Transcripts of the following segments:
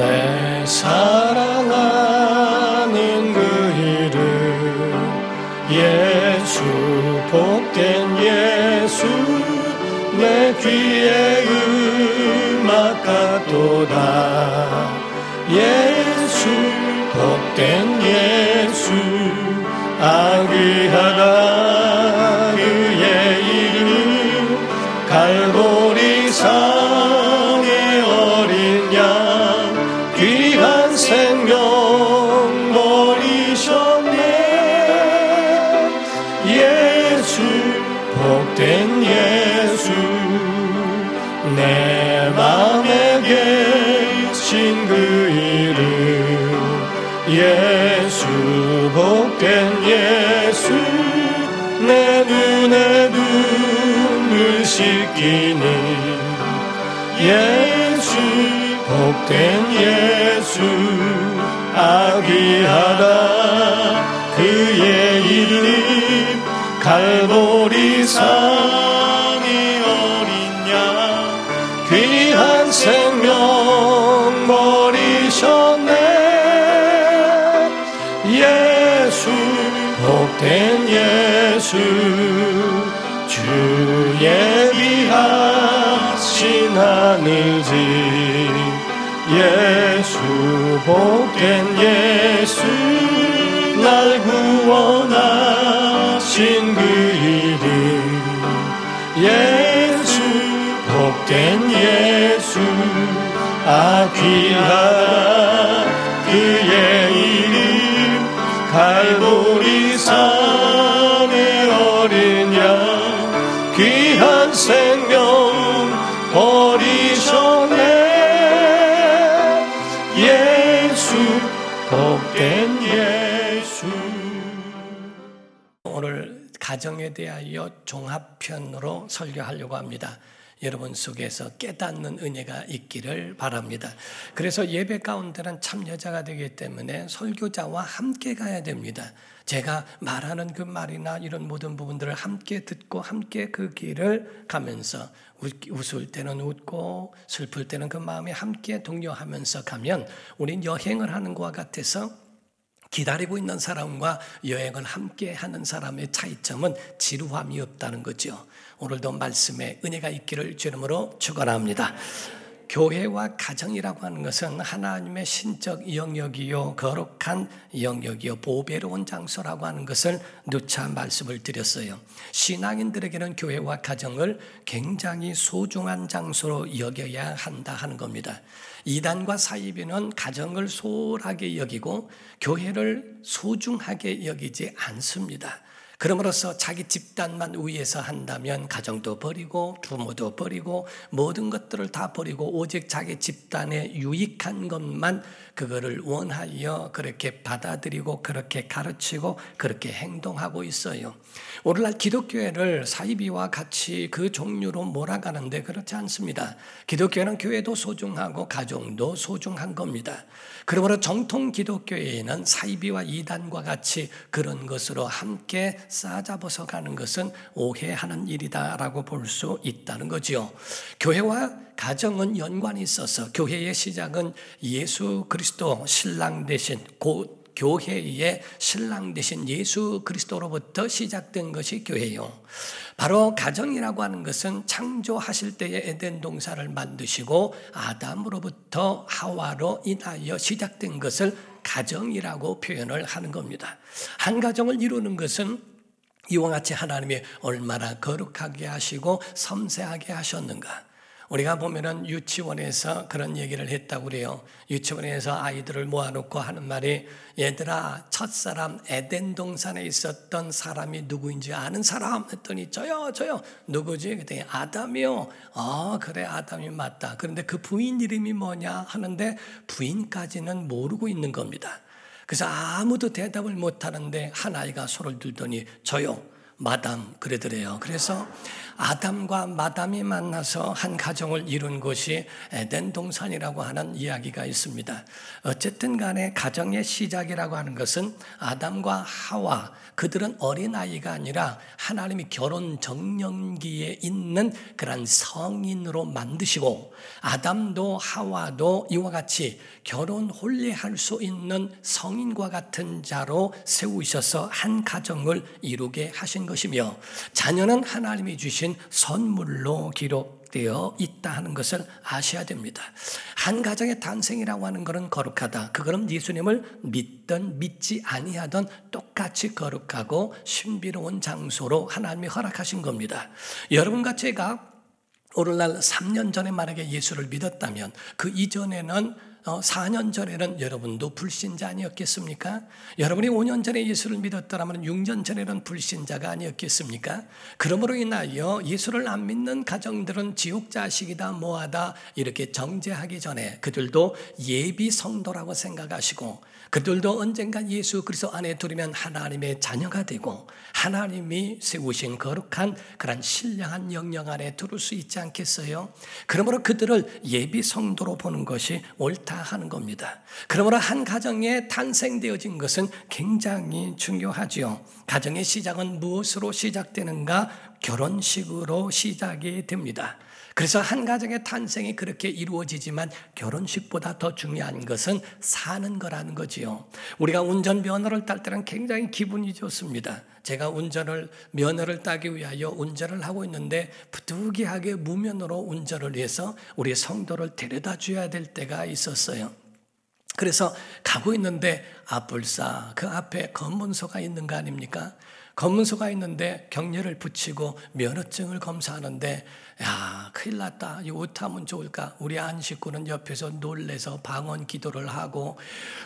내 사랑하는 그 이름 예수, 복된 예수, 내 귀에 음악 같도다. 예수, 복된 예수, 아귀하다 그의 이름. 갈보리 산의 어린 양 귀한 생명 버리셨네. 예수, 복된 예수, 내 맘에 계신 그 이름 예수, 복된 예수, 내 눈에 눈을 씻기는 예수, 복된 예수, 아귀하다 그의 이름. 갈보리 산의 어린 양 귀한 생명 버리셨네. 예수, 복된 예수, 주의 귀하신 하늘집 예수, 복된 예수, 날 구원하신 그 이름 예수, 복된 예수, 아귀하다 그의 이름. 갈보리 산의 어린 양 귀한 생명 버리셨네. 예수, 복된 예수. 오늘 가정에 대하여 종합편으로 설교하려고 합니다. 여러분 속에서 깨닫는 은혜가 있기를 바랍니다. 그래서 예배 가운데는 참여자가 되기 때문에 설교자와 함께 가야 됩니다. 제가 말하는 그 말이나 이런 모든 부분들을 함께 듣고 함께 그 길을 가면서 웃을 때는 웃고 슬플 때는 그 마음에 함께 동요하면서 가면 우린 여행을 하는 것과 같아서 기다리고 있는 사람과 여행을 함께 하는 사람의 차이점은 지루함이 없다는 거죠. 오늘도 말씀에 은혜가 있기를 주 이름으로 축원합니다. 교회와 가정이라고 하는 것은 하나님의 신적 영역이요 거룩한 영역이요 보배로운 장소라고 하는 것을 누차 말씀을 드렸어요. 신앙인들에게는 교회와 가정을 굉장히 소중한 장소로 여겨야 한다 하는 겁니다. 이단과 사이비는 가정을 소홀하게 여기고 교회를 소중하게 여기지 않습니다. 그럼으로써 자기 집단만 위해서 한다면 가정도 버리고 부모도 버리고 모든 것들을 다 버리고 오직 자기 집단에 유익한 것만 그거를 원하여 그렇게 받아들이고 그렇게 가르치고 그렇게 행동하고 있어요. 오늘날 기독교회를 사이비와 같이 그 종류로 몰아가는데 그렇지 않습니다. 기독교회는 교회도 소중하고 가정도 소중한 겁니다. 그러므로 정통 기독교회에는 사이비와 이단과 같이 그런 것으로 함께 싸잡아서 가는 것은 오해하는 일이다라고 볼 수 있다는 거죠. 교회와 가정은 연관이 있어서 교회의 시작은 예수 그리스도 신랑 되신 곧 교회의 신랑 되신 예수 그리스도로부터 시작된 것이 교회예요. 바로 가정이라고 하는 것은 창조하실 때에 에덴 동산을 만드시고 아담으로부터 하와로 인하여 시작된 것을 가정이라고 표현을 하는 겁니다. 한 가정을 이루는 것은 이와 같이 하나님이 얼마나 거룩하게 하시고 섬세하게 하셨는가. 우리가 보면은 유치원에서 그런 얘기를 했다고 그래요. 유치원에서 아이들을 모아놓고 하는 말이 얘들아 첫사람 에덴 동산에 있었던 사람이 누구인지 아는 사람? 했더니 저요 누구지? 그랬더니 아담이요. 그래 아담이 맞다. 그런데 그 부인 이름이 뭐냐 하는데 부인까지는 모르고 있는 겁니다. 그래서 아무도 대답을 못하는데 한 아이가 손을 들더니 저요. 마담 그러더래요. 그래서 아담과 마담이 만나서 한 가정을 이룬 곳이 에덴 동산이라고 하는 이야기가 있습니다. 어쨌든 간에 가정의 시작이라고 하는 것은 아담과 하와, 그들은 어린아이가 아니라 하나님이 결혼 정년기에 있는 그런 성인으로 만드시고, 아담도 하와도 이와 같이 결혼 혼례할 수 있는 성인과 같은 자로 세우셔서 한 가정을 이루게 하신 것이며, 자녀는 하나님이 주신 선물로 기록되어 있다 하는 것을 아셔야 됩니다. 한 가정의 탄생이라고 하는 것은 거룩하다. 그거는 예수님을 믿든 믿지 아니하든 똑같이 거룩하고 신비로운 장소로 하나님이 허락하신 겁니다. 여러분과 제가 오늘날 3년 전에 만약에 예수를 믿었다면 그 이전에는 4년 전에는 여러분도 불신자 아니었겠습니까? 여러분이 5년 전에 예수를 믿었더라면 6년 전에는 불신자가 아니었겠습니까? 그러므로 인하여 예수를 안 믿는 가정들은 지옥 자식이다 뭐하다 이렇게 정죄하기 전에 그들도 예비 성도라고 생각하시고, 그들도 언젠가 예수 그리스도 안에 들으면 하나님의 자녀가 되고 하나님이 세우신 거룩한 그런 신령한 영역 안에 들을 수 있지 않겠어요? 그러므로 그들을 예비 성도로 보는 것이 옳다 하는 겁니다. 그러므로 한 가정에 탄생되어진 것은 굉장히 중요하지요. 가정의 시작은 무엇으로 시작되는가? 결혼식으로 시작이 됩니다. 그래서 한 가정의 탄생이 그렇게 이루어지지만 결혼식보다 더 중요한 것은 사는 거라는 거지요. 우리가 운전면허를 딸 때는 굉장히 기분이 좋습니다. 제가 면허를 따기 위하여 운전을 하고 있는데 부득이하게 무면허로 운전을 해서 우리 성도를 데려다 줘야 될 때가 있었어요. 그래서 가고 있는데 불사 그 앞에 검문소가 있는 거 아닙니까? 검문소가 있는데 경례를 붙이고 면허증을 검사하는데, 야, 큰일 났다. 이거 어떻게 하면 좋을까? 우리 안 식구는 옆에서 놀래서 방언 기도를 하고,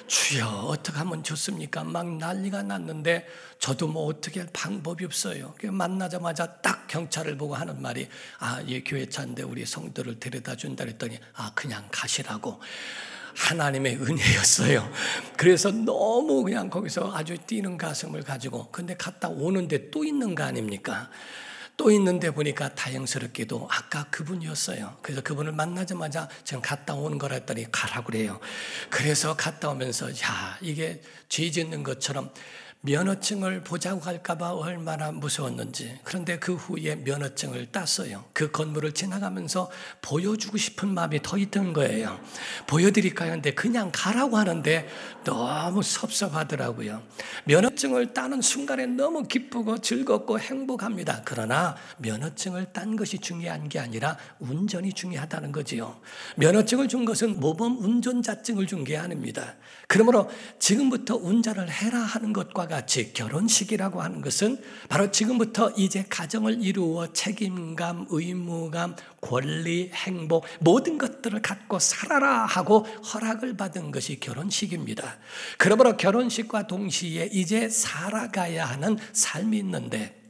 주여 어떻게 하면 좋습니까? 막 난리가 났는데 저도 뭐 어떻게 할 방법이 없어요. 만나자마자 딱 경찰을 보고 하는 말이, 이 교회 차인데 우리 성도를 데려다 준다 그랬더니 그냥 가시라고. 하나님의 은혜였어요. 그래서 너무 그냥 거기서 아주 뛰는 가슴을 가지고, 근데 갔다 오는데 또 있는 거 아닙니까? 또 있는데 보니까 다행스럽게도 아까 그분이었어요. 그래서 그분을 만나자마자 지금 갔다 오는 거라 했더니 가라고 그래요. 그래서 갔다 오면서 이게 죄 짓는 것처럼 면허증을 보자고 할까봐 얼마나 무서웠는지. 그런데 그 후에 면허증을 땄어요. 그 건물을 지나가면서 보여주고 싶은 마음이 더 있던 거예요. 보여드릴까요? 근데 그냥 가라고 하는데 너무 섭섭하더라고요. 면허증을 따는 순간에 너무 기쁘고 즐겁고 행복합니다. 그러나 면허증을 딴 것이 중요한 게 아니라 운전이 중요하다는 거지요. 면허증을 준 것은 모범 운전자증을 준 게 아닙니다. 그러므로 지금부터 운전을 해라 하는 것과 같이 결혼식이라고 하는 것은 바로 지금부터 이제 가정을 이루어 책임감, 의무감, 권리, 행복 모든 것들을 갖고 살아라 하고 허락을 받은 것이 결혼식입니다. 그러므로 결혼식과 동시에 이제 살아가야 하는 삶이 있는데,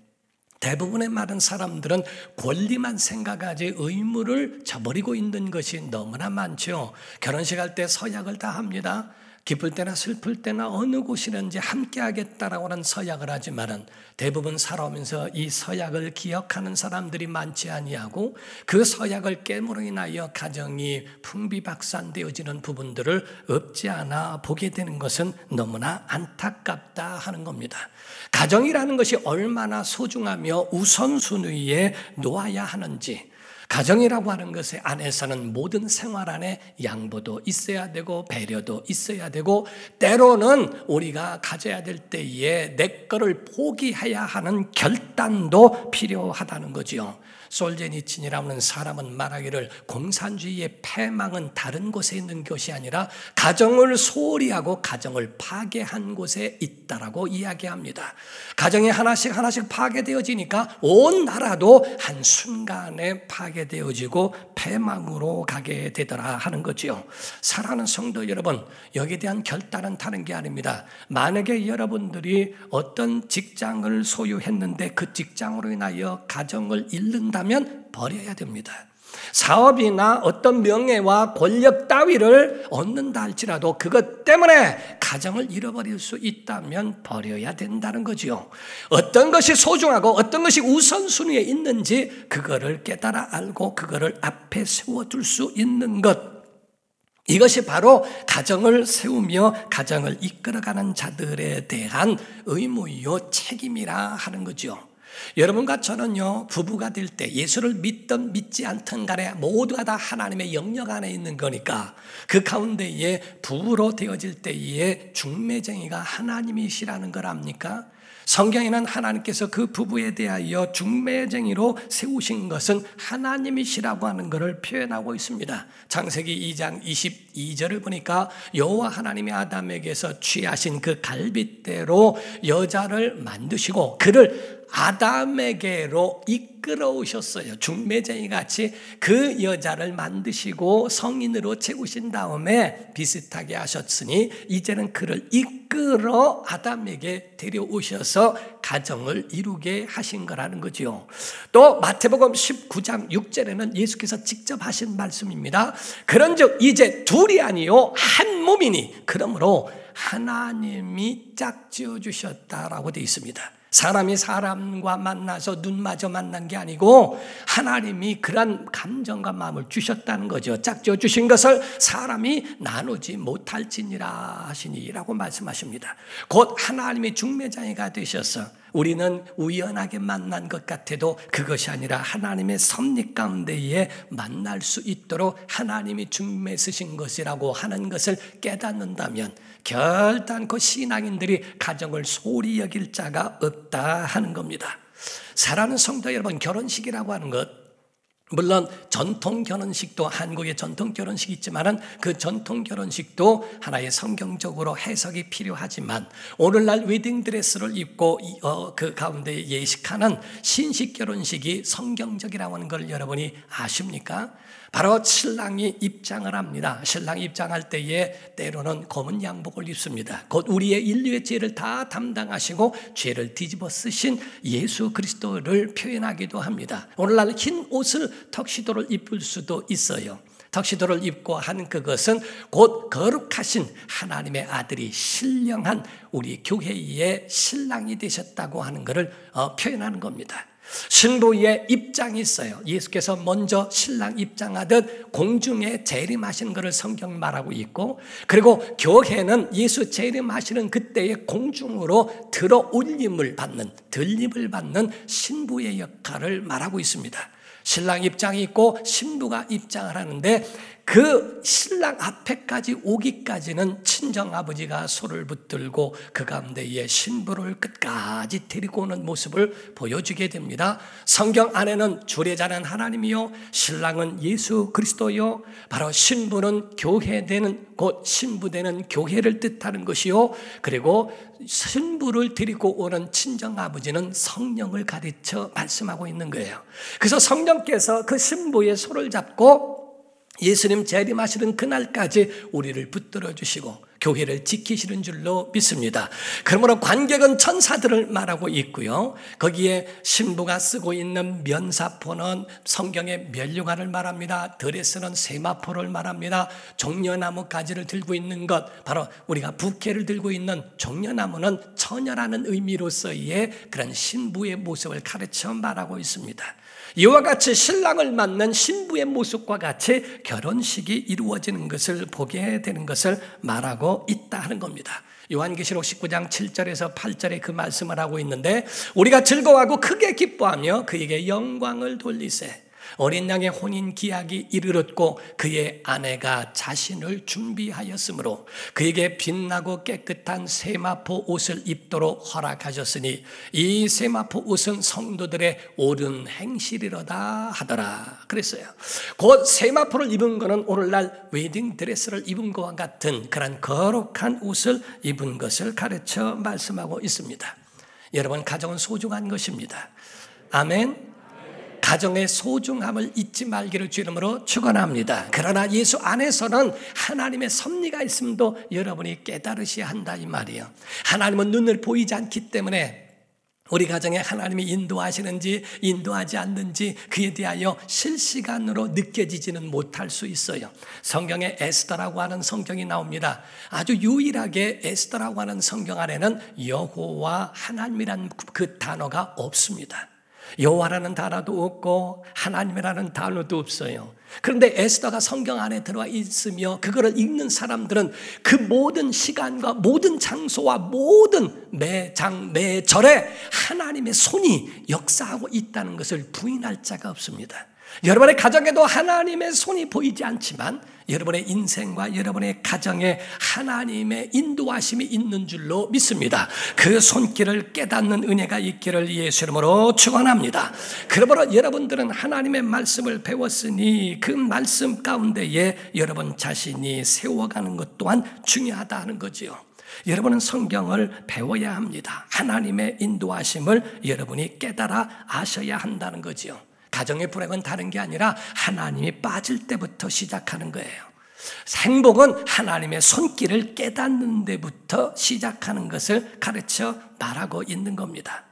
대부분의 많은 사람들은 권리만 생각하지 의무를 저버리고 있는 것이 너무나 많죠. 결혼식 할 때 서약을 다 합니다. 기쁠 때나 슬플 때나 어느 곳이든지 함께 하겠다라고 하는 서약을 하지만은 대부분 살아오면서 이 서약을 기억하는 사람들이 많지 아니하고, 그 서약을 깨므로 인하여 가정이 풍비박산되어지는 부분들을 없지 않아 보게 되는 것은 너무나 안타깝다 하는 겁니다. 가정이라는 것이 얼마나 소중하며 우선순위에 놓아야 하는지, 가정이라고 하는 것의 안에서는 모든 생활 안에 양보도 있어야 되고 배려도 있어야 되고, 때로는 우리가 가져야 될 때에 내 거를 포기해야 하는 결단도 필요하다는 거지요. 솔제니친이라는 사람은 말하기를 공산주의의 패망은 다른 곳에 있는 것이 아니라 가정을 소홀히 하고 가정을 파괴한 곳에 있다라고 이야기합니다. 가정이 하나씩 파괴되어지니까 온 나라도 한순간에 파괴되어지고 패망으로 가게 되더라 하는 거지요. 사랑하는 성도 여러분, 여기에 대한 결단은 다른 게 아닙니다. 만약에 여러분들이 어떤 직장을 소유했는데 그 직장으로 인하여 가정을 잃는다면 버려야 됩니다. 사업이나 어떤 명예와 권력 따위를 얻는다 할지라도 그것 때문에 가정을 잃어버릴 수 있다면 버려야 된다는 거지요. 어떤 것이 소중하고 어떤 것이 우선순위에 있는지 그거를 깨달아 알고 그거를 앞에 세워둘 수 있는 것, 이것이 바로 가정을 세우며 가정을 이끌어가는 자들에 대한 의무요 책임이라 하는 거죠. 여러분과 저는요, 부부가 될 때 예수를 믿든 믿지 않든 간에 모두가 다 하나님의 영역 안에 있는 거니까 그 가운데에 부부로 되어질 때에 중매쟁이가 하나님이시라는 걸 압니까? 성경에는 하나님께서 그 부부에 대하여 중매쟁이로 세우신 것은 하나님이시라고 하는 것을 표현하고 있습니다. 창세기 2장 22절을 보니까 여호와 하나님이 아담에게서 취하신 그 갈빗대로 여자를 만드시고 그를 아담에게로 이끌어 오셨어요. 중매쟁이 같이 그 여자를 만드시고 성인으로 채우신 다음에 비슷하게 하셨으니 이제는 그를 이끌어 아담에게 데려오셔서 가정을 이루게 하신 거라는 거죠. 또 마태복음 19장 6절에는 예수께서 직접 하신 말씀입니다. 그런즉 이제 둘이 아니요 한 몸이니 그러므로 하나님이 짝지어 주셨다라고 되어 있습니다. 사람이 사람과 만나서 눈마저 만난 게 아니고 하나님이 그런 감정과 마음을 주셨다는 거죠. 짝지어 주신 것을 사람이 나누지 못할지니라 하시니라고 말씀하십니다. 곧 하나님이 중매장이가 되셔서 우리는 우연하게 만난 것 같아도 그것이 아니라 하나님의 섭리 가운데에 만날 수 있도록 하나님이 중매 쓰신 것이라고 하는 것을 깨닫는다면 결단코 신앙인들이 가정을 소홀히 여길 자가 없다 하는 겁니다. 사랑하는 성도 여러분, 결혼식이라고 하는 것, 물론 전통 결혼식도 한국의 전통 결혼식이 있지만은 그 전통 결혼식도 하나의 성경적으로 해석이 필요하지만 오늘날 웨딩드레스를 입고 그 가운데 예식하는 신식 결혼식이 성경적이라고 하는 걸 여러분이 아십니까? 바로 신랑이 입장을 합니다. 신랑이 입장할 때에 때로는 검은 양복을 입습니다. 곧 우리의 인류의 죄를 다 담당하시고 죄를 뒤집어 쓰신 예수 그리스도를 표현하기도 합니다. 오늘날 흰 옷을 턱시도를 입을 수도 있어요. 턱시도를 입고 한 그것은 곧 거룩하신 하나님의 아들이 신령한 우리 교회의 신랑이 되셨다고 하는 것을 표현하는 겁니다. 신부의 입장이 있어요. 예수께서 먼저 신랑 입장하듯 공중에 재림하시는 것을 성경 말하고 있고, 그리고 교회는 예수 재림하시는 그때의 공중으로 들어 올림을 받는, 들림을 받는 신부의 역할을 말하고 있습니다. 신랑 입장이 있고 신부가 입장을 하는데 그 신랑 앞에까지 오기까지는 친정아버지가 소를 붙들고 그 가운데에 신부를 끝까지 데리고 오는 모습을 보여주게 됩니다. 성경 안에는 주례자는 하나님이요 신랑은 예수 그리스도요, 바로 신부는 교회되는 곧 신부되는 교회를 뜻하는 것이요, 그리고 신부를 데리고 오는 친정아버지는 성령을 가르쳐 말씀하고 있는 거예요. 그래서 성령께서 그 신부의 손을 잡고 예수님 재림하시는 그날까지 우리를 붙들어 주시고 교회를 지키시는 줄로 믿습니다. 그러므로 관객은 천사들을 말하고 있고요, 거기에 신부가 쓰고 있는 면사포는 성경의 면류관을 말합니다. 드레스는 세마포를 말합니다. 종려나무 가지를 들고 있는 것, 바로 우리가 부케를 들고 있는 종려나무는 처녀라는 의미로서의 그런 신부의 모습을 가르쳐 말하고 있습니다. 이와 같이 신랑을 맞는 신부의 모습과 같이 결혼식이 이루어지는 것을 보게 되는 것을 말하고 있다 하는 겁니다. 요한계시록 19장 7절에서 8절에 그 말씀을 하고 있는데, 우리가 즐거워하고 크게 기뻐하며 그에게 영광을 돌리세. 어린 양의 혼인 기약이 이르렀고 그의 아내가 자신을 준비하였으므로 그에게 빛나고 깨끗한 세마포 옷을 입도록 허락하셨으니 이 세마포 옷은 성도들의 옳은 행실이로다 하더라 그랬어요. 곧 세마포를 입은 것은 오늘날 웨딩 드레스를 입은 것과 같은 그런 거룩한 옷을 입은 것을 가르쳐 말씀하고 있습니다. 여러분, 가정은 소중한 것입니다. 아멘. 가정의 소중함을 잊지 말기를 주 이름으로 축원합니다. 그러나 예수 안에서는 하나님의 섭리가 있음도 여러분이 깨달으셔야 한다 이 말이에요. 하나님은 눈을 보이지 않기 때문에 우리 가정에 하나님이 인도하시는지 인도하지 않는지 그에 대하여 실시간으로 느껴지지는 못할 수 있어요. 성경에 에스더라고 하는 성경이 나옵니다. 아주 유일하게 에스더라고 하는 성경 안에는 여호와 하나님이라는 그 단어가 없습니다. 여호와라는 단어도 없고 하나님이라는 단어도 없어요. 그런데 에스더가 성경 안에 들어와 있으며 그거를 읽는 사람들은 그 모든 시간과 모든 장소와 모든 매장 매절에 하나님의 손이 역사하고 있다는 것을 부인할 자가 없습니다. 여러분의 가정에도 하나님의 손이 보이지 않지만 여러분의 인생과 여러분의 가정에 하나님의 인도하심이 있는 줄로 믿습니다. 그 손길을 깨닫는 은혜가 있기를 예수 이름으로 축원합니다. 그러므로 여러분들은 하나님의 말씀을 배웠으니 그 말씀 가운데에 여러분 자신이 세워가는 것 또한 중요하다는 거지요. 여러분은 성경을 배워야 합니다. 하나님의 인도하심을 여러분이 깨달아 아셔야 한다는 거지요. 가정의 불행은 다른 게 아니라 하나님이 빠질 때부터 시작하는 거예요. 행복은 하나님의 손길을 깨닫는 데부터 시작하는 것을 가르쳐 말하고 있는 겁니다.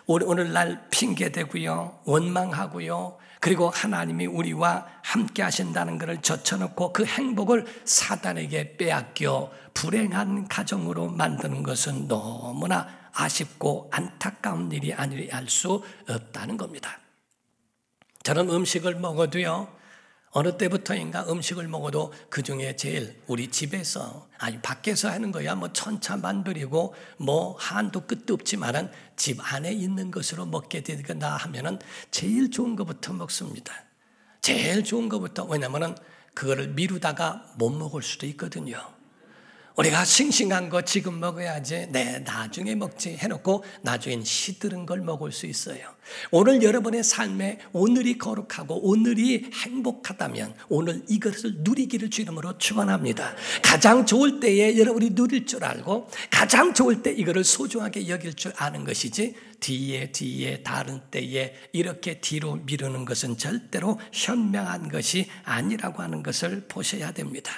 오늘날 핑계대고요, 원망하고요, 그리고 하나님이 우리와 함께 하신다는 것을 젖혀놓고 그 행복을 사단에게 빼앗겨 불행한 가정으로 만드는 것은 너무나 아쉽고 안타까운 일이 아니라 알 수 없다는 겁니다. 저는 음식을 먹어도요, 어느 때부터인가 음식을 먹어도 그 중에 제일 우리 집에서, 아니 밖에서 하는 거야 뭐 천차만별이고 뭐 한도 끝도 없지만은 집 안에 있는 것으로 먹게 되거나 하면은 제일 좋은 것부터 먹습니다. 제일 좋은 것부터. 왜냐면은 그거를 미루다가 못 먹을 수도 있거든요. 우리가 싱싱한 거 지금 먹어야지, 네, 나중에 먹지 해놓고 나중엔 시들은 걸 먹을 수 있어요. 오늘 여러분의 삶에 오늘이 거룩하고 오늘이 행복하다면 오늘 이것을 누리기를 주 이름으로 축원합니다. 가장 좋을 때에 여러분이 누릴 줄 알고 가장 좋을 때 이거를 소중하게 여길 줄 아는 것이지, 뒤에 다른 때에 이렇게 뒤로 미루는 것은 절대로 현명한 것이 아니라고 하는 것을 보셔야 됩니다.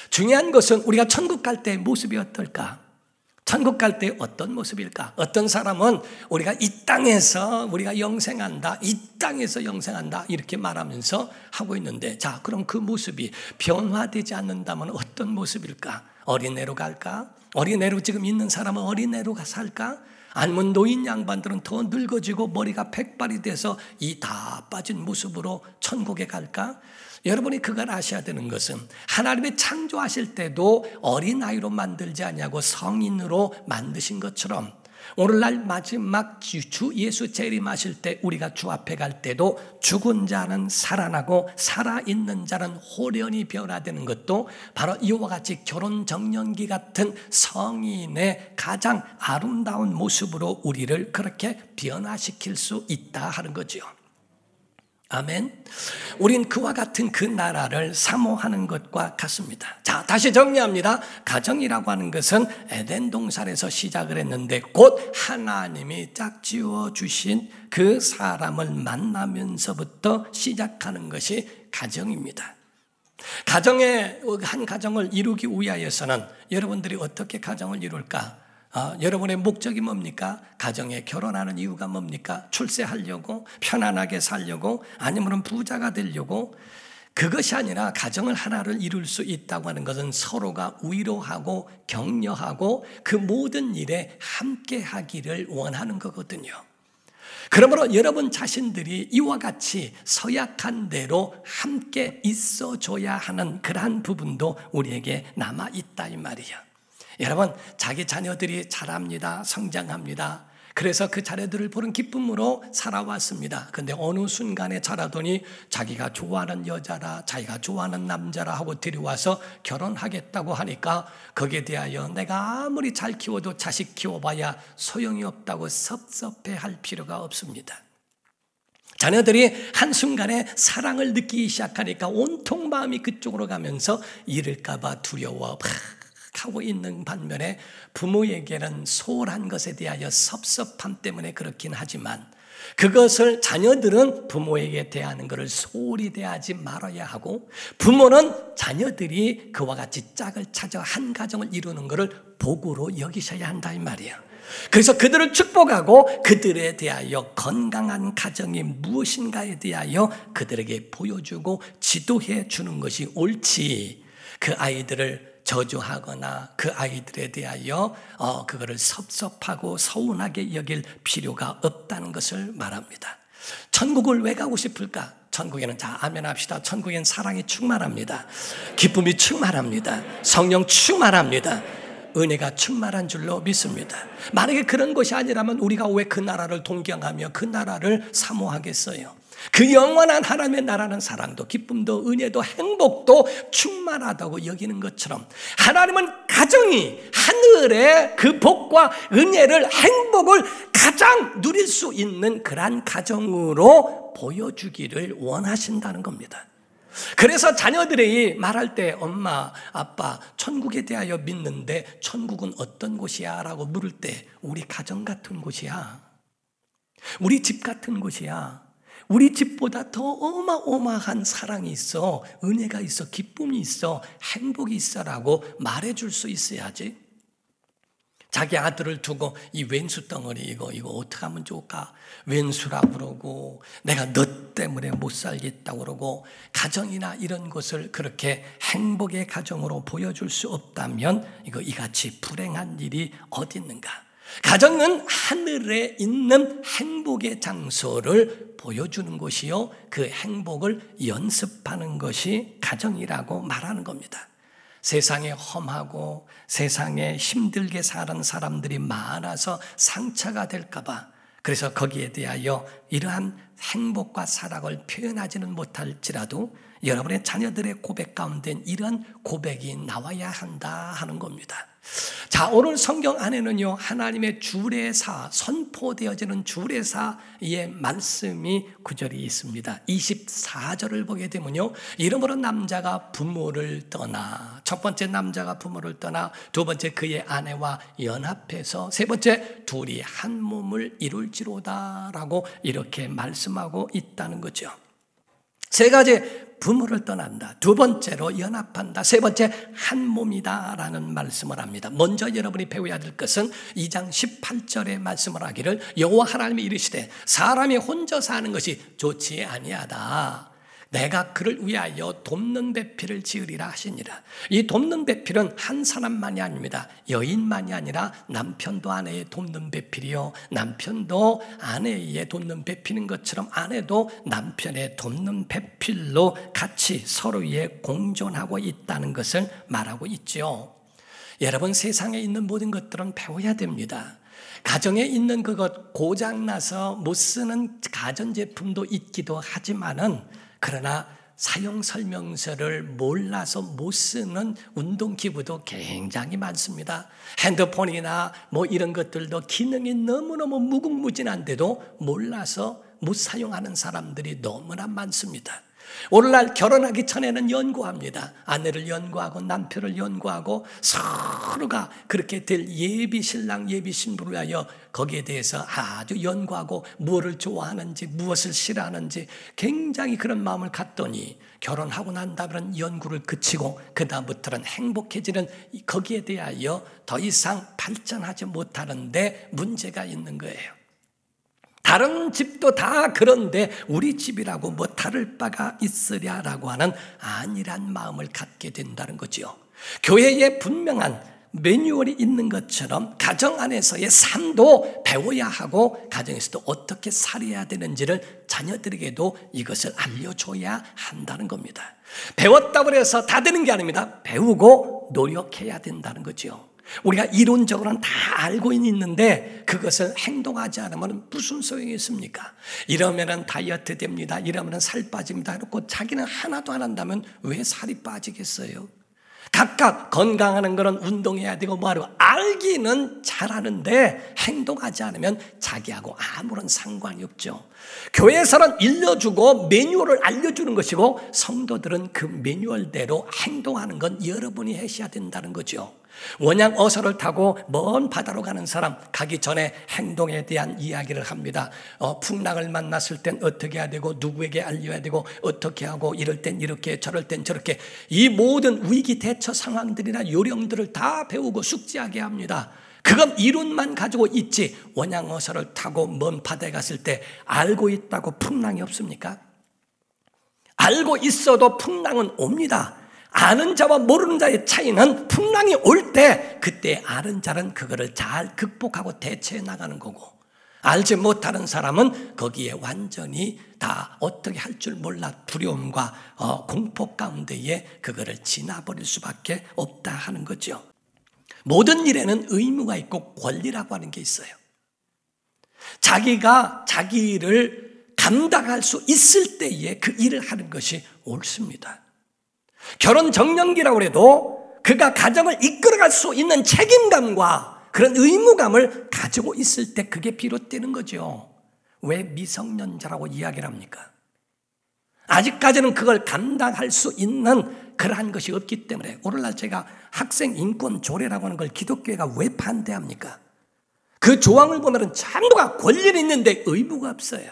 중요한 것은 우리가 천국 갈 때의 모습이 어떨까? 천국 갈 때 어떤 모습일까? 어떤 사람은 우리가 이 땅에서 우리가 영생한다, 이 땅에서 영생한다 이렇게 말하면서 하고 있는데, 자, 그럼 그 모습이 변화되지 않는다면 어떤 모습일까? 어린애로 갈까? 어린애로 지금 있는 사람은 어린애로 살까? 아니면 노인 양반들은 더 늙어지고 머리가 백발이 돼서 이 다 빠진 모습으로 천국에 갈까? 여러분이 그걸 아셔야 되는 것은 하나님이 창조하실 때도 어린아이로 만들지 않냐고 성인으로 만드신 것처럼 오늘날 마지막 주 예수 재림하실 때 우리가 주 앞에 갈 때도 죽은 자는 살아나고 살아있는 자는 호련히 변화되는 것도 바로 이와 같이 결혼 정년기 같은 성인의 가장 아름다운 모습으로 우리를 그렇게 변화시킬 수 있다 하는 거죠. 아멘. 우린 그와 같은 그 나라를 사모하는 것과 같습니다. 자, 다시 정리합니다. 가정이라고 하는 것은 에덴 동산에서 시작을 했는데 곧 하나님이 짝지어 주신 그 사람을 만나면서부터 시작하는 것이 가정입니다. 한 가정을 이루기 위하여서는 여러분들이 어떻게 가정을 이룰까? 여러분의 목적이 뭡니까? 가정에 결혼하는 이유가 뭡니까? 출세하려고? 편안하게 살려고? 아니면 부자가 되려고? 그것이 아니라 가정을 하나를 이룰 수 있다고 하는 것은 서로가 위로하고 격려하고 그 모든 일에 함께 하기를 원하는 거거든요. 그러므로 여러분 자신들이 이와 같이 서약한 대로 함께 있어줘야 하는 그러한 부분도 우리에게 남아있다 이 말이에요. 여러분, 자기 자녀들이 자랍니다. 성장합니다. 그래서 그 자녀들을 보는 기쁨으로 살아왔습니다. 그런데 어느 순간에 자라더니 자기가 좋아하는 여자라, 자기가 좋아하는 남자라 하고 데려와서 결혼하겠다고 하니까 거기에 대하여 내가 아무리 잘 키워도 자식 키워봐야 소용이 없다고 섭섭해할 필요가 없습니다. 자녀들이 한순간에 사랑을 느끼기 시작하니까 온통 마음이 그쪽으로 가면서 잃을까 봐 두려워 하고 있는 반면에 부모에게는 소홀한 것에 대하여 섭섭함 때문에 그렇긴 하지만 그것을 자녀들은 부모에게 대하는 것을 소홀히 대하지 말아야 하고 부모는 자녀들이 그와 같이 짝을 찾아 한 가정을 이루는 것을 복으로 여기셔야 한다 이 말이에요. 그래서 그들을 축복하고 그들에 대하여 건강한 가정이 무엇인가에 대하여 그들에게 보여주고 지도해 주는 것이 옳지, 그 아이들을 저주하거나 그 아이들에 대하여 그거를 섭섭하고 서운하게 여길 필요가 없다는 것을 말합니다. 천국을 왜 가고 싶을까? 천국에는, 자, 아멘 합시다. 천국엔 사랑이 충만합니다. 기쁨이 충만합니다. 성령 충만합니다. 은혜가 충만한 줄로 믿습니다. 만약에 그런 것이 아니라면 우리가 왜 그 나라를 동경하며 그 나라를 사모하겠어요? 그 영원한 하나님의 나라는 사랑도 기쁨도 은혜도 행복도 충만하다고 여기는 것처럼, 하나님은 가정이 하늘의 그 복과 은혜를, 행복을 가장 누릴 수 있는 그러한 가정으로 보여주기를 원하신다는 겁니다. 그래서 자녀들이 말할 때 엄마, 아빠, 천국에 대하여 믿는데 천국은 어떤 곳이야? 라고 물을 때 우리 가정 같은 곳이야. 우리 집 같은 곳이야. 우리 집보다 더 어마어마한 사랑이 있어, 은혜가 있어, 기쁨이 있어, 행복이 있어라고 말해줄 수 있어야지. 자기 아들을 두고 이 왼수 덩어리 이거 어떻게 하면 좋을까? 왼수라고 그러고 내가 너 때문에 못 살겠다고 그러고 가정이나 이런 것을 그렇게 행복의 가정으로 보여줄 수 없다면 이같이 불행한 일이 어디 있는가? 가정은 하늘에 있는 행복의 장소를 보여주는 것이요, 그 행복을 연습하는 것이 가정이라고 말하는 겁니다. 세상에 험하고 세상에 힘들게 사는 사람들이 많아서 상처가 될까 봐, 그래서 거기에 대하여 이러한 행복과 사랑을 표현하지는 못할지라도 여러분의 자녀들의 고백 가운데 이런 고백이 나와야 한다 하는 겁니다. 자, 오늘 성경 안에는요, 하나님의 주례사, 선포되어지는 주례사의 말씀이 구절이 있습니다. 24절을 보게 되면요, 이러므로 남자가 부모를 떠나, 첫 번째 남자가 부모를 떠나, 두 번째 그의 아내와 연합해서, 세 번째 둘이 한 몸을 이룰지로다 라고 이렇게 말씀하고 있다는 거죠. 세 가지, 부모를 떠난다, 두 번째로 연합한다, 세 번째 한 몸이다 라는 말씀을 합니다. 먼저 여러분이 배워야 될 것은 2장 18절의 말씀을 하기를, 여호와 하나님이 이르시되 사람이 혼자 사는 것이 좋지 아니하다. 내가 그를 위하여 돕는 배필을 지으리라 하시니라. 이 돕는 배필은 한 사람만이 아닙니다. 여인만이 아니라 남편도 아내의 돕는 배필이요, 남편도 아내의 돕는 배필인 것처럼 아내도 남편의 돕는 배필로 같이 서로의 공존하고 있다는 것을 말하고 있죠. 여러분, 세상에 있는 모든 것들은 배워야 됩니다. 가정에 있는 그것 고장나서 못 쓰는 가전제품도 있기도 하지만은, 그러나 사용 설명서를 몰라서 못 쓰는 운동기구도 굉장히 많습니다. 핸드폰이나 뭐 이런 것들도 기능이 너무너무 무궁무진한데도 몰라서 못 사용하는 사람들이 너무나 많습니다. 오늘날 결혼하기 전에는 연구합니다. 아내를 연구하고 남편을 연구하고 서로가 그렇게 될 예비 신랑 예비 신부를 위하여 거기에 대해서 아주 연구하고 무엇을 좋아하는지 무엇을 싫어하는지 굉장히 그런 마음을 갖더니, 결혼하고 난 다음에는 연구를 그치고 그 다음부터는 행복해지는 거기에 대하여 더 이상 발전하지 못하는데 문제가 있는 거예요. 다른 집도 다 그런데 우리 집이라고 뭐 다를 바가 있으랴라고 하는 안일한 마음을 갖게 된다는 거죠. 교회에 분명한 매뉴얼이 있는 것처럼 가정 안에서의 삶도 배워야 하고, 가정에서도 어떻게 살아야 되는지를 자녀들에게도 이것을 알려줘야 한다는 겁니다. 배웠다고 해서 다 되는 게 아닙니다. 배우고 노력해야 된다는 거죠. 우리가 이론적으로는 다 알고 있는데 그것을 행동하지 않으면 무슨 소용이 있습니까? 이러면은 다이어트 됩니다, 이러면은 살 빠집니다, 그렇고 자기는 하나도 안 한다면 왜 살이 빠지겠어요? 각각 건강하는 거는 운동해야 되고 뭐하고 알기는 잘하는데 행동하지 않으면 자기하고 아무런 상관이 없죠. 교회에서는 일러주고 매뉴얼을 알려주는 것이고, 성도들은 그 매뉴얼대로 행동하는 건 여러분이 하셔야 된다는 거죠. 원양 어선을 타고 먼 바다로 가는 사람, 가기 전에 행동에 대한 이야기를 합니다. 풍랑을 만났을 땐 어떻게 해야 되고, 누구에게 알려야 되고, 어떻게 하고, 이럴 땐 이렇게 저럴 땐 저렇게, 이 모든 위기 대처 상황들이나 요령들을 다 배우고 숙지하게 합니다. 그건 이론만 가지고 있지 원양어선을 타고 먼 바다에 갔을 때 알고 있다고 풍랑이 없습니까? 알고 있어도 풍랑은 옵니다. 아는 자와 모르는 자의 차이는 풍랑이 올 때 그때 아는 자는 그거를 잘 극복하고 대처해 나가는 거고, 알지 못하는 사람은 거기에 완전히 다 어떻게 할 줄 몰라 두려움과 공포 가운데에 그거를 지나버릴 수밖에 없다 하는 거죠. 모든 일에는 의무가 있고 권리라고 하는 게 있어요. 자기가 자기를 감당할 수 있을 때에 그 일을 하는 것이 옳습니다. 결혼 정년기라고 해도 그가 가정을 이끌어갈 수 있는 책임감과 그런 의무감을 가지고 있을 때 그게 비롯되는 거죠. 왜 미성년자라고 이야기를 합니까? 아직까지는 그걸 감당할 수 있는 그러한 것이 없기 때문에 오늘날 제가 학생 인권 조례라고 하는 걸 기독교회가 왜 반대합니까? 그 조항을 보면 전부가 권리는 있는데 의무가 없어요.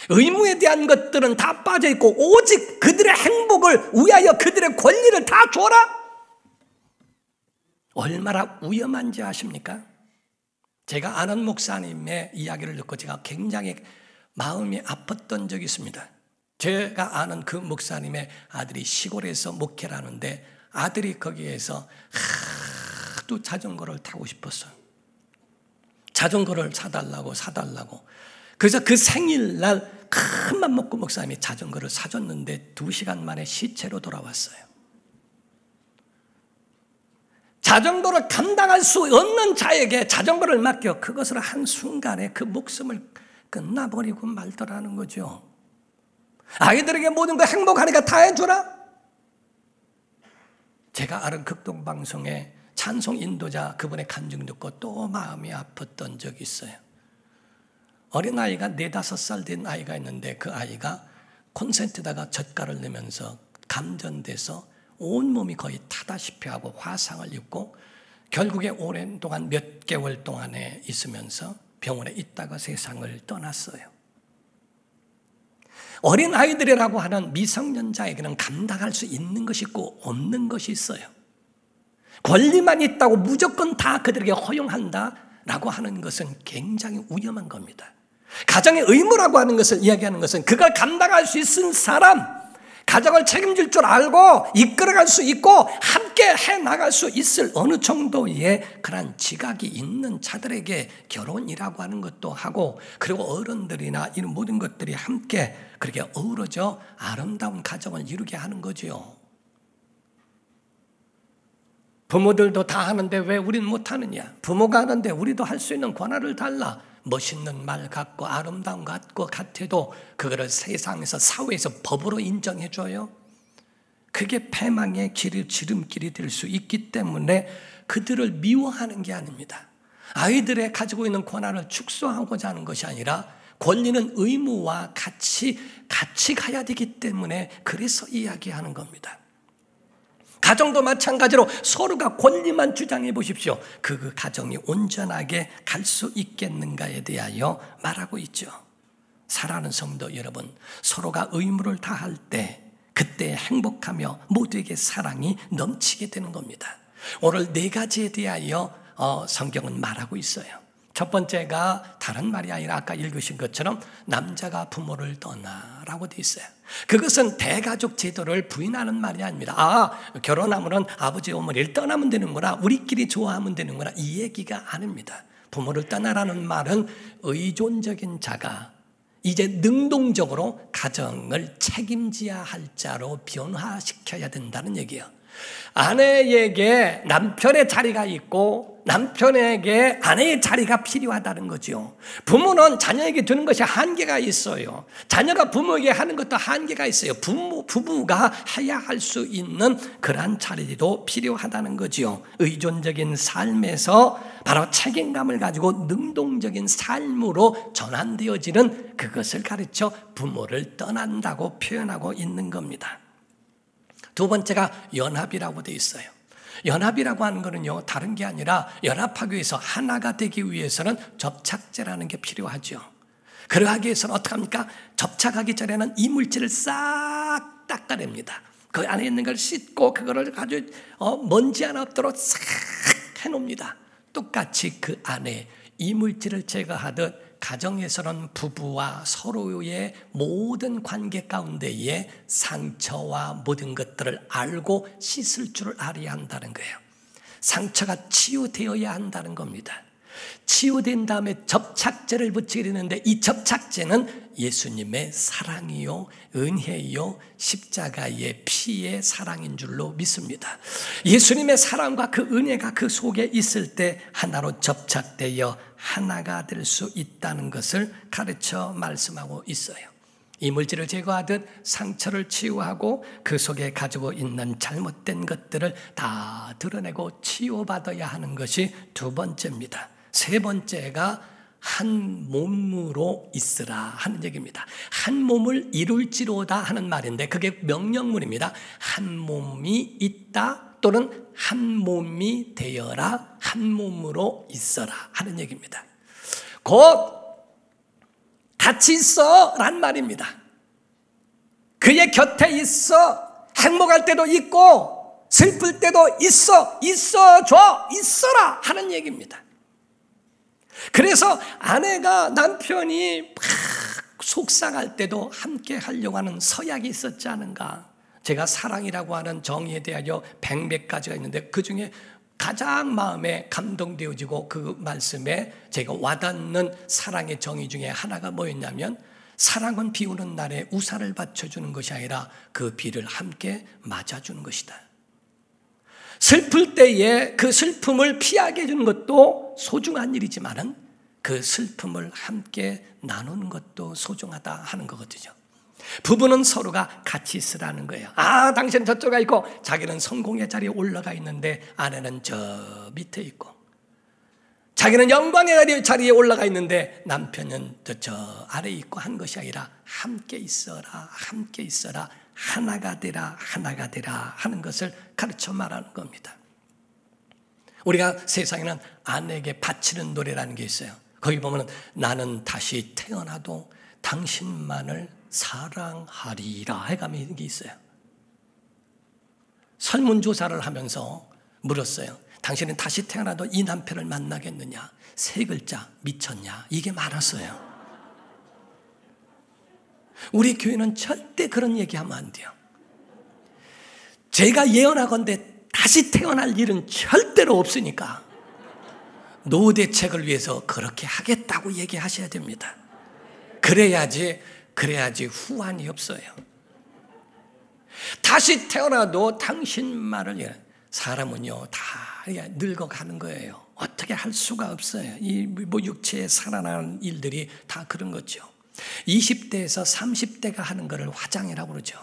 의무에 대한 것들은 다 빠져있고 오직 그들의 행복을 위하여 그들의 권리를 다 줘라? 얼마나 위험한지 아십니까? 제가 아는 목사님의 이야기를 듣고 제가 굉장히 마음이 아팠던 적이 있습니다. 제가 아는 그 목사님의 아들이 시골에서 목회를 하는데 아들이 거기에서 하도 자전거를 타고 싶었어요. 자전거를 사달라고. 그래서 그 생일날 큰맘 먹고 목사님이 자전거를 사줬는데 2시간 만에 시체로 돌아왔어요. 자전거를 감당할 수 없는 자에게 자전거를 맡겨 그것을 한순간에 그 목숨을 끝나버리고 말더라는 거죠. 아이들에게 모든 거 행복하니까 다 해주라? 제가 아는 극동방송에 찬송 인도자 그분의 간증 듣고 또 마음이 아팠던 적이 있어요. 어린아이가 4-5살 된 아이가 있는데 그 아이가 콘센트에다가 젓갈을 내면서 감전돼서 온몸이 거의 타다시피 하고 화상을 입고 결국에 오랜 동안 몇 개월 동안에 있으면서 병원에 있다가 세상을 떠났어요. 어린아이들이라고 하는 미성년자에게는 감당할 수 있는 것이 있고 없는 것이 있어요. 권리만 있다고 무조건 다 그들에게 허용한다라고 하는 것은 굉장히 위험한 겁니다. 가정의 의무라고 하는 것을 이야기하는 것은 그걸 감당할 수 있는 사람, 가정을 책임질 줄 알고 이끌어갈 수 있고 함께 해나갈 수 있을 어느 정도의 그런 지각이 있는 자들에게 결혼이라고 하는 것도 하고, 그리고 어른들이나 이런 모든 것들이 함께 그렇게 어우러져 아름다운 가정을 이루게 하는 거죠. 부모들도 다 하는데 왜 우리는 못하느냐? 부모가 하는데 우리도 할 수 있는 권한을 달라. 멋있는 말 같고 아름다운 것 같아도 그거를 세상에서 사회에서 법으로 인정해줘요. 그게 패망의 지름길이 될 수 있기 때문에 그들을 미워하는 게 아닙니다. 아이들의 가지고 있는 권한을 축소하고자 하는 것이 아니라 권리는 의무와 같이 가야 되기 때문에 그래서 이야기하는 겁니다. 가정도 마찬가지로 서로가 권리만 주장해 보십시오. 그 가정이 온전하게 갈 수 있겠는가에 대하여 말하고 있죠. 사랑하는 성도 여러분, 서로가 의무를 다할 때 그때 행복하며 모두에게 사랑이 넘치게 되는 겁니다. 오늘 4가지에 대하여 성경은 말하고 있어요. 첫 번째가 다른 말이 아니라 아까 읽으신 것처럼 남자가 부모를 떠나라고 되어 있어요. 그것은 대가족 제도를 부인하는 말이 아닙니다. 결혼하면 아버지 어머니를 떠나면 되는구나, 우리끼리 좋아하면 되는구나, 이 얘기가 아닙니다. 부모를 떠나라는 말은 의존적인 자가 이제 능동적으로 가정을 책임져야 할 자로 변화시켜야 된다는 얘기예요. 아내에게 남편의 자리가 있고 남편에게 아내의 자리가 필요하다는 거죠. 부모는 자녀에게 주는 것이 한계가 있어요. 자녀가 부모에게 하는 것도 한계가 있어요. 부부가 해야 할 수 있는 그러한 자리도 필요하다는 거죠. 의존적인 삶에서 바로 책임감을 가지고 능동적인 삶으로 전환되어지는 그것을 가르쳐 부모를 떠난다고 표현하고 있는 겁니다. 두 번째가 연합이라고 되어 있어요. 연합이라고 하는 거는요, 다른 게 아니라 연합하기 위해서 하나가 되기 위해서는 접착제라는 게 필요하죠. 그러하기 위해서는 어떻게 합니까? 접착하기 전에는 이물질을 싹 닦아냅니다. 그 안에 있는 걸 씻고 그거를 아주 먼지 하나 없도록 싹 해놉니다. 똑같이 그 안에 이물질을 제거하듯 가정에서는 부부와 서로의 모든 관계 가운데에 상처와 모든 것들을 알고 씻을 줄을 알아야 한다는 거예요. 상처가 치유되어야 한다는 겁니다. 치유된 다음에 접착제를 붙이게 되는데 이 접착제는 예수님의 사랑이요 은혜요 십자가의 피의 사랑인 줄로 믿습니다. 예수님의 사랑과 그 은혜가 그 속에 있을 때 하나로 접착되어 하나가 될 수 있다는 것을 가르쳐 말씀하고 있어요. 이물질을 제거하듯 상처를 치유하고 그 속에 가지고 있는 잘못된 것들을 다 드러내고 치유받아야 하는 것이 두 번째입니다. 세 번째가 한 몸으로 있으라 하는 얘기입니다. 한 몸을 이룰지로다 하는 말인데 그게 명령문입니다. 한 몸이 있다 또는 한 몸이 되어라, 한 몸으로 있어라 하는 얘기입니다. 곧 같이 있어 란 말입니다. 그의 곁에 있어. 행복할 때도 있고 슬플 때도 있어줘, 있어라 하는 얘기입니다. 그래서 아내가 남편이 막 속상할 때도 함께 하려고 하는 서약이 있었지 않은가. 제가 사랑이라고 하는 정의에 대하여 100몇 가지가 있는데 그 중에 가장 마음에 감동되어지고 그 말씀에 제가 와닿는 사랑의 정의 중에 하나가 뭐였냐면 사랑은 비 오는 날에 우산을 받쳐주는 것이 아니라 그 비를 함께 맞아주는 것이다. 슬플 때에 그 슬픔을 피하게 해주는 것도 소중한 일이지만은 그 슬픔을 함께 나누는 것도 소중하다 하는 거거든요. 부부는 서로가 같이 있으라는 거예요. 아, 당신은 저쪽에 있고 자기는 성공의 자리에 올라가 있는데 아내는 저 밑에 있고 자기는 영광의 자리에 올라가 있는데 남편은 저 아래에 있고 한 것이 아니라 함께 있어라, 함께 있어라, 하나가 되라, 하나가 되라 하는 것을 가르쳐 말하는 겁니다. 우리가 세상에는 아내에게 바치는 노래라는 게 있어요. 거기 보면 나는 다시 태어나도 당신만을 사랑하리라 해가는 게 있어요. 설문조사를 하면서 물었어요. 당신은 다시 태어나도 이 남편을 만나겠느냐? 세 글자, 미쳤냐? 이게 많았어요. 우리 교회는 절대 그런 얘기하면 안 돼요. 제가 예언하건대 다시 태어날 일은 절대로 없으니까 노후 대책을 위해서 그렇게 하겠다고 얘기하셔야 됩니다. 그래야지 후환이 없어요. 다시 태어나도 당신만을 사람은요 다 늙어가는 거예요. 어떻게 할 수가 없어요. 이 육체에 살아나는 일들이 다 그런 거죠. 20대에서 30대가 하는 것을 화장이라고 그러죠.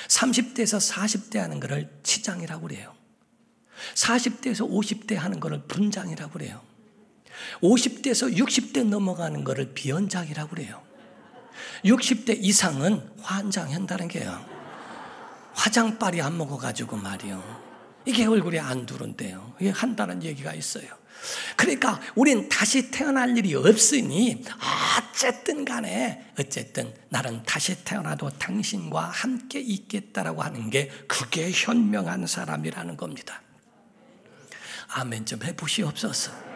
30대에서 40대 하는 것을 치장이라고 그래요. 40대에서 50대 하는 것을 분장이라고 그래요. 50대에서 60대 넘어가는 것을 비연장이라고 그래요. 60대 이상은 환장한다는 게요. 화장빨이 안 먹어가지고 말이요. 이게 얼굴이 안 두른대요. 이게 한다는 얘기가 있어요. 그러니까 우린 다시 태어날 일이 없으니 어쨌든 간에 어쨌든 나는 다시 태어나도 당신과 함께 있겠다라고 하는 게 그게 현명한 사람이라는 겁니다. 아멘 좀 해보시옵소서.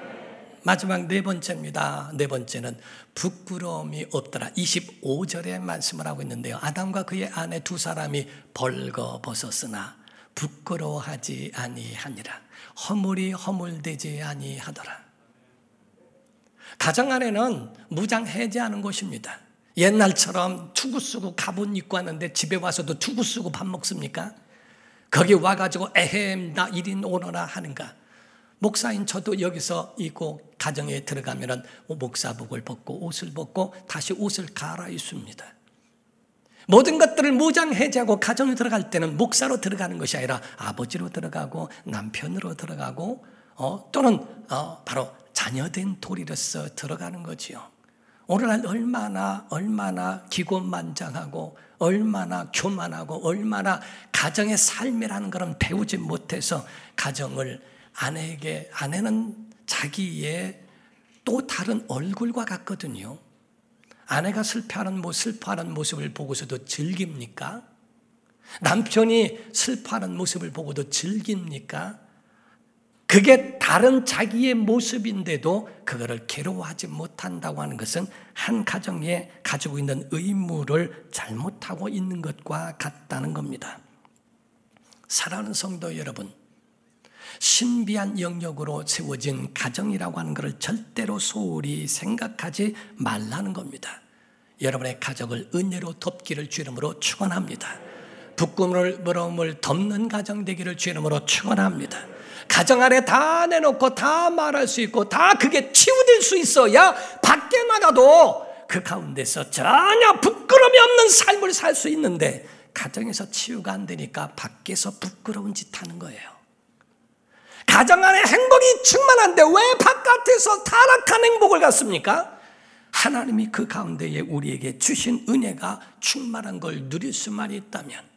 마지막 네 번째입니다. 네 번째는 부끄러움이 없더라. 25절에 말씀을 하고 있는데요. 아담과 그의 아내 두 사람이 벌거벗었으나 부끄러워하지 아니하니라. 허물이 허물되지 아니하더라. 가정 안에는 무장 해제하는 곳입니다. 옛날처럼 투구 쓰고 가분 입고 왔는데 집에 와서도 투구 쓰고 밥 먹습니까? 거기 와가지고 에헴 나 1인 오너라 하는가? 목사인 저도 여기서 있고 가정에 들어가면은 목사복을 벗고 옷을 벗고 다시 옷을 갈아입습니다. 모든 것들을 무장 해제하고 가정에 들어갈 때는 목사로 들어가는 것이 아니라 아버지로 들어가고 남편으로 들어가고 또는 바로 자녀된 도리로서 들어가는 거지요. 오늘날 얼마나 기고만장하고 얼마나 교만하고 얼마나 가정의 삶이라는 것은 배우지 못해서 가정을 아내는 자기의 또 다른 얼굴과 같거든요. 아내가 슬퍼하는 모습을 보고서도 즐깁니까? 남편이 슬퍼하는 모습을 보고도 즐깁니까? 그게 다른 자기의 모습인데도 그거를 괴로워하지 못한다고 하는 것은 한 가정에 가지고 있는 의무를 잘못하고 있는 것과 같다는 겁니다. 사랑하는 성도 여러분, 신비한 영역으로 세워진 가정이라고 하는 것을 절대로 소홀히 생각하지 말라는 겁니다. 여러분의 가정을 은혜로 덮기를 주 이름으로 축원합니다. 부끄러움을 덮는 가정 되기를 주 이름으로 축원합니다. 가정 안에 다 내놓고 다 말할 수 있고 다 그게 치유될 수 있어야 밖에 나가도 그 가운데서 전혀 부끄러움이 없는 삶을 살 수 있는데, 가정에서 치유가 안 되니까 밖에서 부끄러운 짓 하는 거예요. 가정 안에 행복이 충만한데 왜 바깥에서 타락한 행복을 갖습니까? 하나님이 그 가운데에 우리에게 주신 은혜가 충만한 걸 누릴 수만 있다면,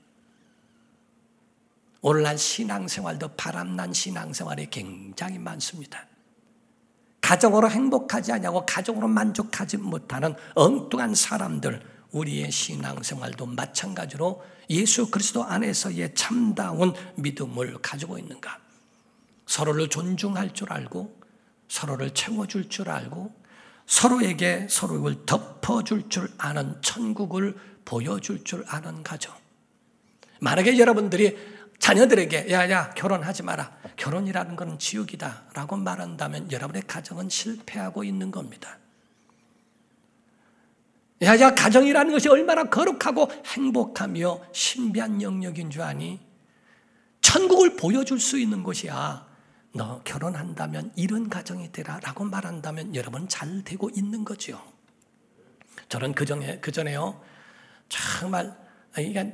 오늘날 신앙생활도 바람난 신앙생활이 굉장히 많습니다. 가정으로 행복하지 않냐고 가정으로 만족하지 못하는 엉뚱한 사람들, 우리의 신앙생활도 마찬가지로 예수 그리스도 안에서의 참다운 믿음을 가지고 있는가? 서로를 존중할 줄 알고, 서로를 채워줄 줄 알고, 서로에게 서로를 덮어줄 줄 아는, 천국을 보여줄 줄 아는 가정. 만약에 여러분들이 자녀들에게 야야 결혼하지 마라, 결혼이라는 것은 지옥이다 라고 말한다면 여러분의 가정은 실패하고 있는 겁니다. 야야 가정이라는 것이 얼마나 거룩하고 행복하며 신비한 영역인 줄 아니? 천국을 보여줄 수 있는 곳이야. 너 결혼한다면 이런 가정이 되라 라고 말한다면 여러분 잘 되고 있는 거죠. 저는 그전에요 정말,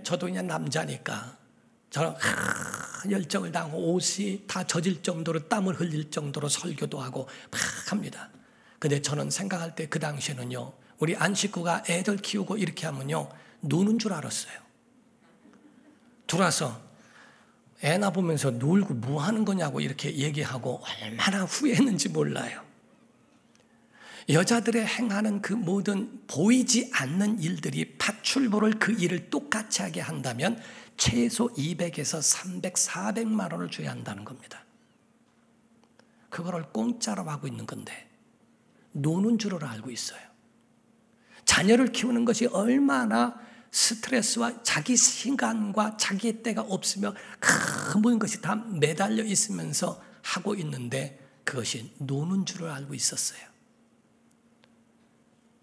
저도 그냥 남자니까 저는 열정을 다하고 옷이 다 젖을 정도로, 땀을 흘릴 정도로 설교도 하고 막 합니다. 근데 저는 생각할 때 그 당시에는요, 우리 안 식구가 애들 키우고 이렇게 하면요 노는 줄 알았어요. 들어와서 애나 보면서 놀고 뭐 하는 거냐고 이렇게 얘기하고 얼마나 후회했는지 몰라요. 여자들의 행하는 그 모든 보이지 않는 일들이 파출부를 그 일을 똑같이 하게 한다면 최소 200에서 300, 400만 원을 줘야 한다는 겁니다. 그거를 공짜로 하고 있는 건데 노는 줄을 알고 있어요. 자녀를 키우는 것이 얼마나 스트레스와 자기 시간과 자기의 때가 없으며 그 모든 것이 다 매달려 있으면서 하고 있는데 그것이 노는 줄을 알고 있었어요.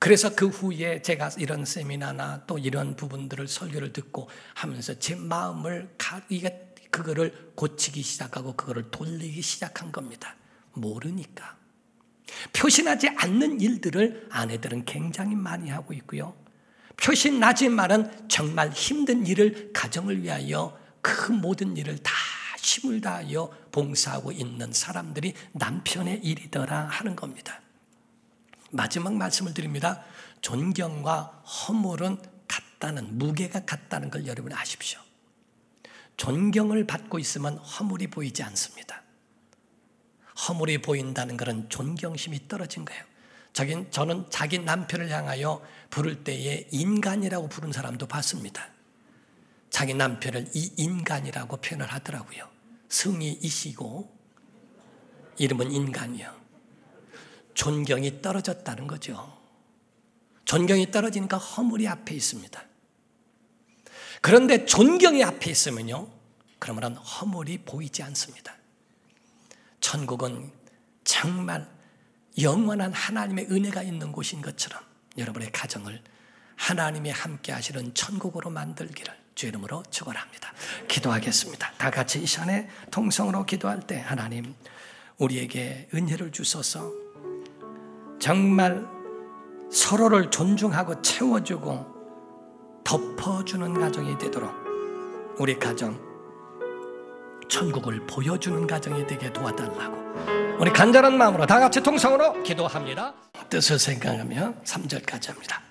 그래서 그 후에 제가 이런 세미나나 또 이런 부분들을 설교를 듣고 하면서 제 마음을 그거를 고치기 시작하고 그거를 돌리기 시작한 겁니다. 모르니까. 표시나지 않는 일들을 아내들은 굉장히 많이 하고 있고요. 표시나지만은 정말 힘든 일을 가정을 위하여 그 모든 일을 다 힘을 다하여 봉사하고 있는 사람들이 남편의 일이더라 하는 겁니다. 마지막 말씀을 드립니다. 존경과 허물은 같다는, 무게가 같다는 걸 여러분 아십시오. 존경을 받고 있으면 허물이 보이지 않습니다. 허물이 보인다는 것은 존경심이 떨어진 거예요. 저는 자기 남편을 향하여 부를 때에 인간이라고 부른 사람도 봤습니다. 자기 남편을 이 인간이라고 표현을 하더라고요. 성이 이시고 이름은 인간이요. 존경이 떨어졌다는 거죠. 존경이 떨어지니까 허물이 앞에 있습니다. 그런데 존경이 앞에 있으면요, 그러면 허물이 보이지 않습니다. 천국은 정말 영원한 하나님의 은혜가 있는 곳인 것처럼 여러분의 가정을 하나님이 함께 하시는 천국으로 만들기를 주 이름으로 축원합니다. 기도하겠습니다. 다 같이 이 시간에 통성으로 기도할 때 하나님 우리에게 은혜를 주소서. 정말 서로를 존중하고 채워주고 덮어주는 가정이 되도록 우리 가정 천국을 보여주는 가정이 되게 도와달라고 우리 간절한 마음으로 다 같이 통성으로 기도합니다. 뜻을 생각하며 3절까지 합니다.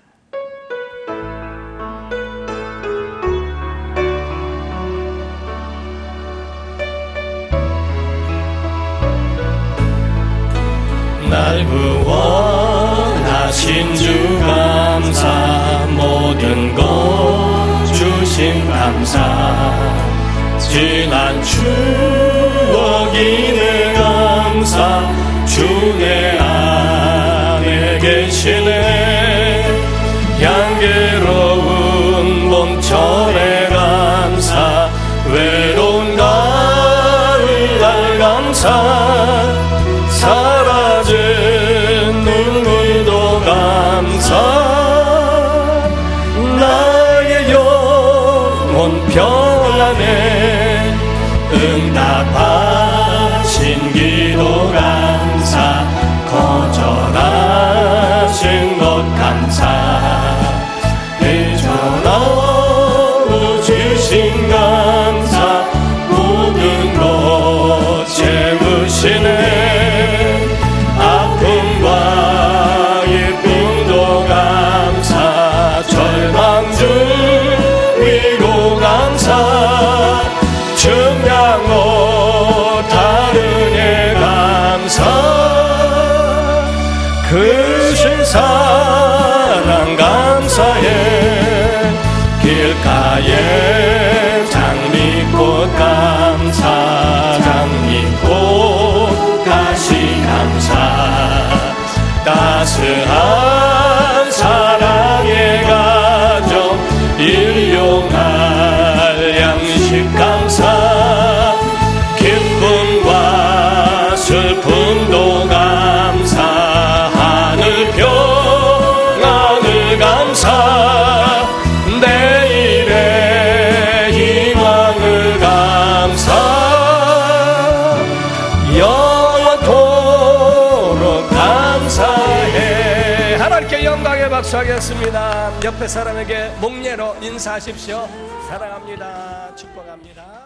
날 구원하신 주 감사, 모든 것 주신 감사, 지난 추억이 내가 내 안에 계시네. 향기로운 봄철에 감사, 외로운 가을날 감사, 사라진 눈물도 감사, 나의 영혼 평안에 응답하신 기도 감사, 거절하신 것 감사, 내 전하로 주신 감사, 모든 것 채우시네. 아픔과 기쁨도 감사, 절망 중 위로 감사, 증량 못하는 예 감사, 크신 사랑 감사해. 길가에 장미꽃 감사, 장미꽃 가시 감사, 따스한 사랑의 가정 일용할 양식 감사, 기쁨과 슬픔도 감사, 하늘 평안을 감사, 내일의 희망을 감사, 영원토록 감사해. 하나님께 영광의 박수하겠습니다. 옆에 사람에게 목례로 인사하십시오. 사랑합니다. 축복합니다.